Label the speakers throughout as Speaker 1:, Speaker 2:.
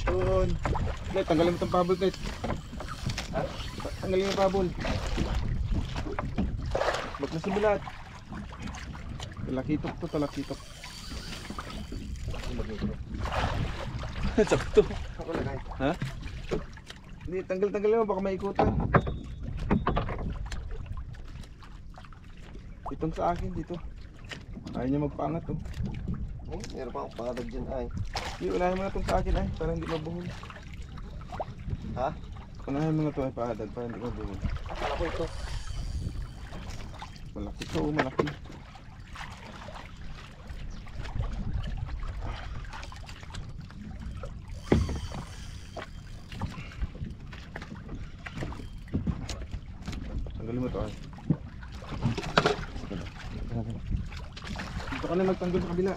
Speaker 1: Yun. Net, tanggalin mo itong pabol, Net. Ha? Tanggalin mo yung pabol. Ba't na simulat? Talakitok to, talakitok. Sakto.
Speaker 2: Ako lagay.
Speaker 1: Ha? Hindi, tanggal mo, baka maikutan. Itong sa akin dito. Ayaw niya magpangat oh.
Speaker 2: Meron pa akong pangatag dyan ay.
Speaker 1: Hindi, unahin mo na itong sa akin ay, para hindi mabuhol.
Speaker 2: Ha?
Speaker 1: Unahin mo na ito ay pahadag, para hindi mabuhol.
Speaker 2: Akala ko ito.
Speaker 1: Malaki ito, malaki. Tanggalin mo ito ay. Dito ka na magtanggol sa kabila.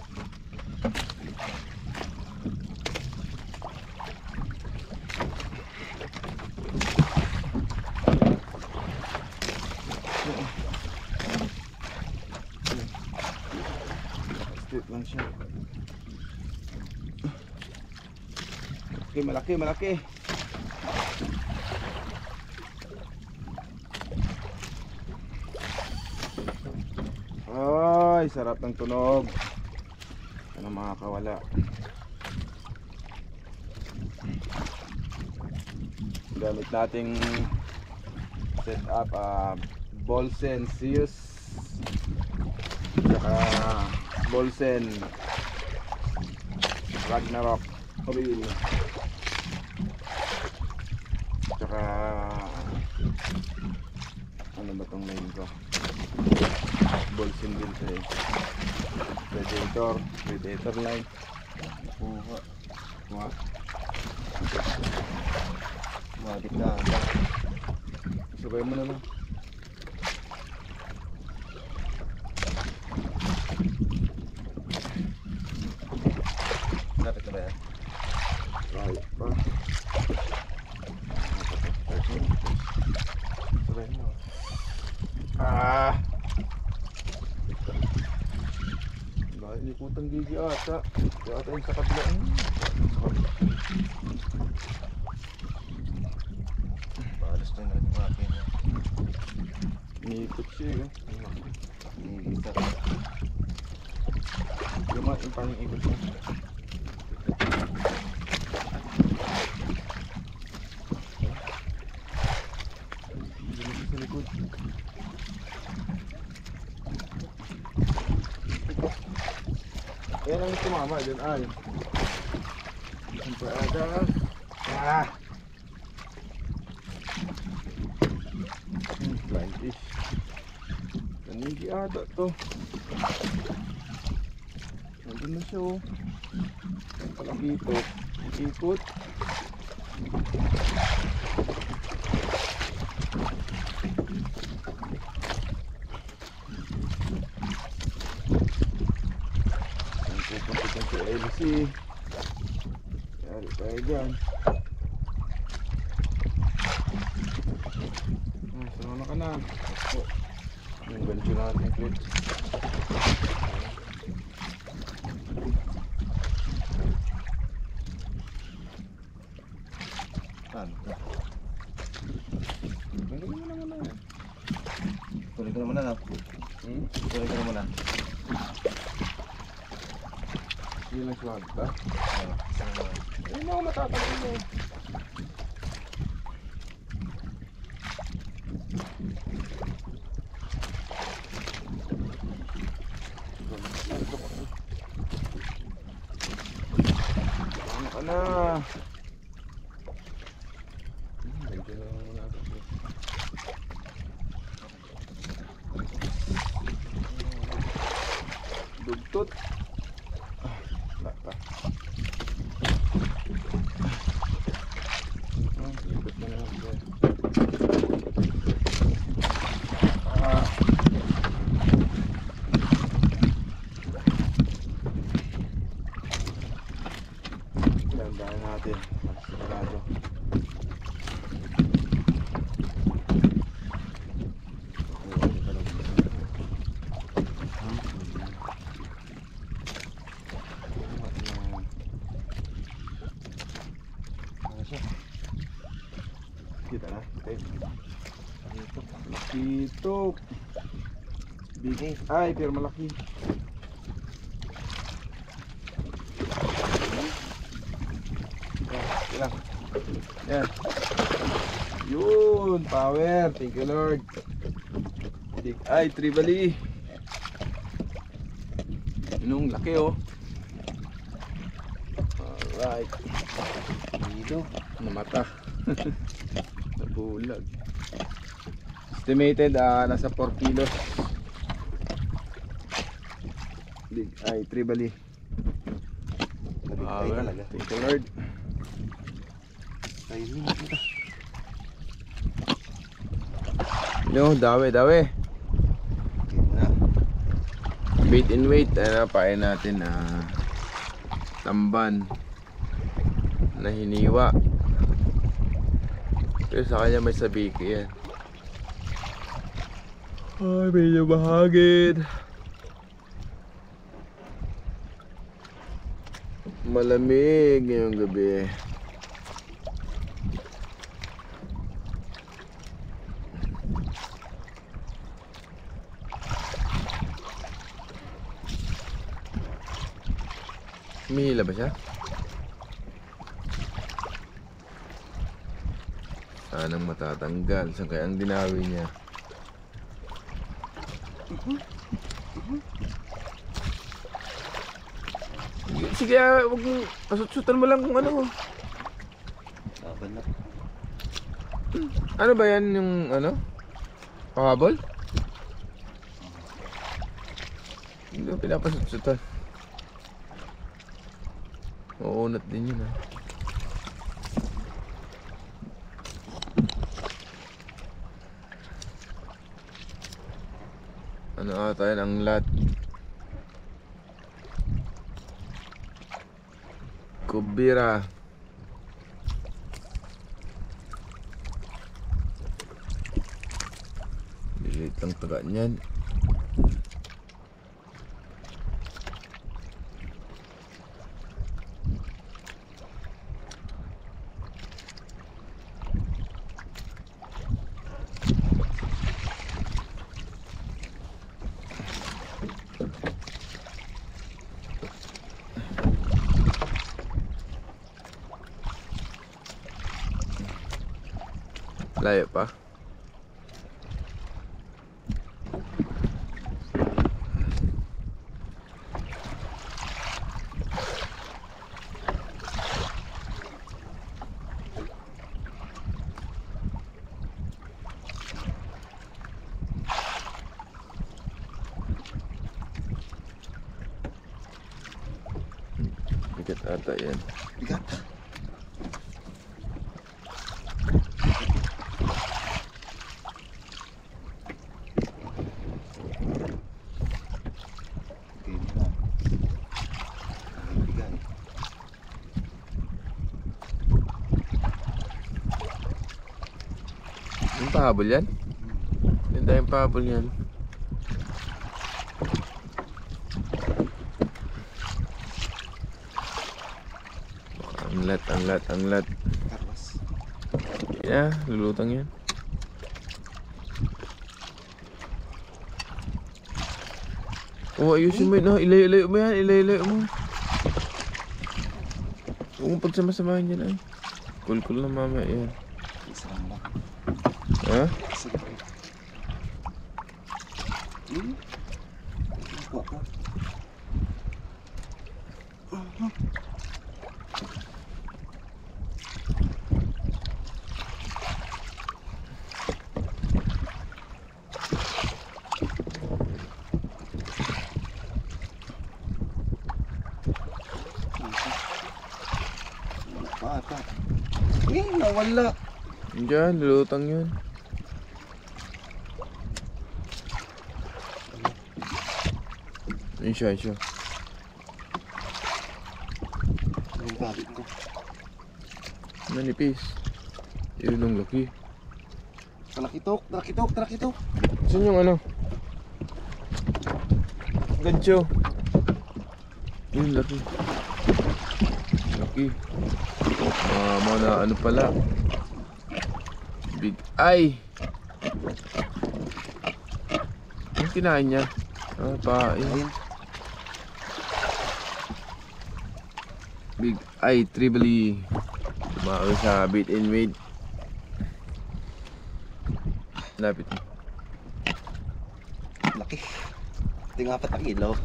Speaker 1: Straight lang siya. Malaki, malaki. Ay, sarap ng tunog. Ano makakawala. Gamit nating set up Bolsen Zeus saka Bolsen Ragnarok Oil saka ano ba tong name ko, Bolsen din sa Predator line. Kuha
Speaker 2: Matik na.
Speaker 1: sabay mo na lang.
Speaker 2: Dapat na ba yan?
Speaker 1: Right pa. Sabay mo. Dahil likutang gigi ata. Ata yung sa kabila.
Speaker 2: Palas na yung akin.
Speaker 1: Iniikot siya eh.
Speaker 2: Nigita.
Speaker 1: Yung parang ikot siya. Dito sa likod. Yan ang tumama dyan ay. Siyempre ada. Blind fish. Nanigi ada to. Nandun na siya oh. Palakito. Ikot. Pupunta sa LC. Yari tayo dyan. Sama ka na. Yung gancho natin clip.
Speaker 2: Ano?
Speaker 1: Tanggalin mo naman na yan.
Speaker 2: Tuloy ko naman na. Tuloy ko naman na.
Speaker 1: Yun ang swag ka.
Speaker 2: Ano?
Speaker 1: Ayun ako matatanggal mo. Ano ka na? Medyo na lang muna. Dugtot. Wala pa. Ikot na lang siya. Landahan natin. Sigurado. Kita na. Ito. Big. Ay, pero malaki. Yan. Yan. Yun, power. Thank you, Lord. Big eye, tribally. Inong laki, oh. Alright. Dito. Namata. Nabulag. Estimated, nasa 4 kilos. Big eye, tribally.
Speaker 2: Ay talaga.
Speaker 1: Thank you, Lord.
Speaker 2: Timing.
Speaker 1: Yo, dawe.
Speaker 2: Okay na.
Speaker 1: Bait and wait. Pain natin tamban na hiniwa. Pero sa kanya may sabiki yan. Ay, medyo bahagid. Malamig ngayong gabi. Humihila ba siya? Sanang matatanggal. Saan kaya ang dinawi niya? Sige, wag mo. Pasutsutan mo lang kung ano.
Speaker 2: Laban na.
Speaker 1: Ano ba yan yung ano? Pahabol? Hindi ko pinapasutsutan. Uunat din yun ha. Ano ata yan ang lat? Kubira. Lilit lang taga niyan. Layo pa. Bigat ata yan.
Speaker 2: Bigat. Okay na. Bigat.
Speaker 1: Yung pahabol yan? Hindi tayong pahabol yan. Ang lat.
Speaker 2: Karwas.
Speaker 1: Yeah, lulutang yan. Oh, ayusin mo yun. Oh, ilayo-layo mo yan. Ilayo-layo mo. Huwag mong pagsama-samahin dyan ay. Cool na mamaya yan.
Speaker 2: Isa lang ba?
Speaker 1: Ha?
Speaker 2: Sige pa. Kuha ka. Bata. Nawala.
Speaker 1: Diyan, lulutang yun. Yun siya.
Speaker 2: Yung galit ko.
Speaker 1: Manipis. Yun ang laki.
Speaker 2: Trakitok.
Speaker 1: Saan yung ano? Gancho. Yun, laki. Mga na ano pala.
Speaker 3: Big eye. Yung kinain niya. Pa,
Speaker 2: Ayun.
Speaker 3: Big eye tribally. Tumakas sa bait and weight. Lapit.
Speaker 2: Laki. Ito yung 4 na kilo.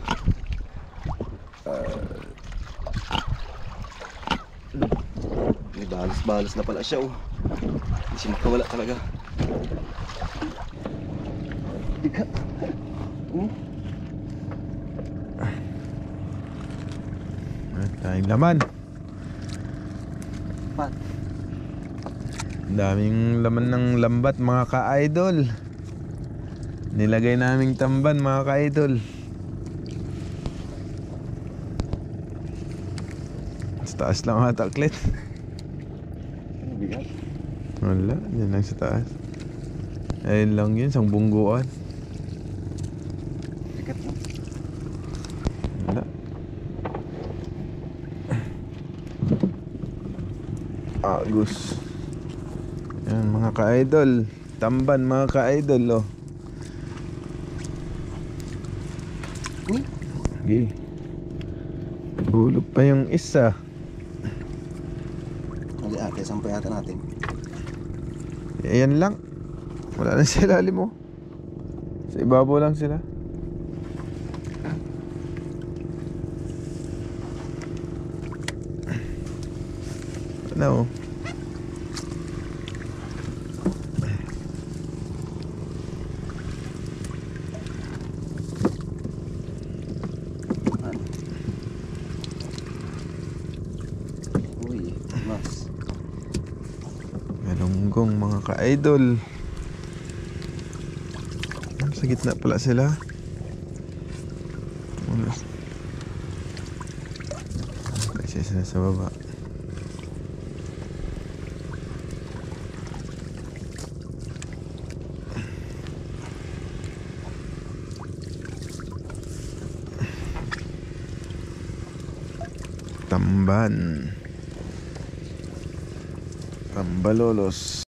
Speaker 2: May balos-balos na pala siya oh. Hindi siya makawala talaga. Ika.
Speaker 3: Tayong laman.
Speaker 2: Pat.
Speaker 3: Daming laman ng lambat mga ka-idol. Nilagay naming tamban mga ka-idol. Sa taas lang ang hataklit.
Speaker 2: Ano bigat?
Speaker 3: Wala, yan lang sa taas. Ayun lang yun, isang bungguan.
Speaker 2: Bigat mo.
Speaker 3: Wala. Agus. Yan mga ka-idol. Tamban mga ka-idol oh. Okay. Hulog pa yung isa.
Speaker 2: Hindi ate, sampay natin natin.
Speaker 3: Ayan lang. Wala na sa ilalim mo. Sa ibabaw lang sila. Ano?
Speaker 2: Uy, mas.
Speaker 3: Galunggong mga ka-idol. Sa gitna pala sila. Kasi sila sa baba. Tamban. Tambalolos.